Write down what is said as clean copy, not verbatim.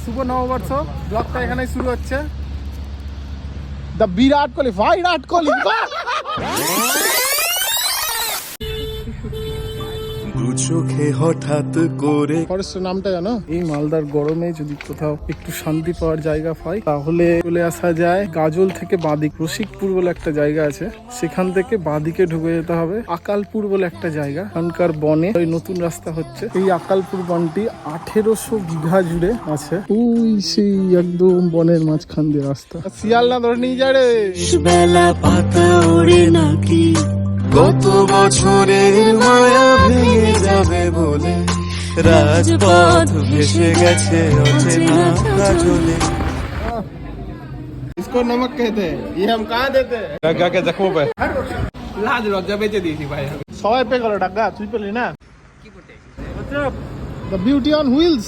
শুভ নববর্ষ। ব্লগটা এখানেই শুরু হচ্ছে। দ্য বিরাট কোহলি, বিরাট কোহলি। দু চোখে হঠাৎ করে ফরেস্টের নামটা জানো? এই মালদার গরমে যদি কোথাও একটু শান্তি পাওয়ার জায়গা পাই তাহলে চলে আসা যায় গাজল থেকে বাঁদিক। রসিকপুর বলে একটা জায়গা আছে, সেখান থেকে বাঁদিকে ঢুকে যেতে হবে আকালপুর বলে একটা জায়গা। ওখানকার বনে ওই নতুন রাস্তা হচ্ছে। এই আকালপুর বনটি 1800 বিঘা জুড়ে আছে। ওই সেই একদম বনের মাঝখান দিয়ে রাস্তা। শিয়াল না ধরে নিয়ে যায় রে। বেলা পাতা ওড়ে নাকি গত বছরের মায়া ভেঙে যাবে বলে রাজপথ ভেসে গেছে অচেনা কাজলে। इसको नमक कहते हैं, ये हम कहाँ देते हैं? क्या जख्मों पे लाज लज्जा बेचे दी थी भाई। সবাই পে করো টাকা, তুই পেলি না? The beauty on wheels.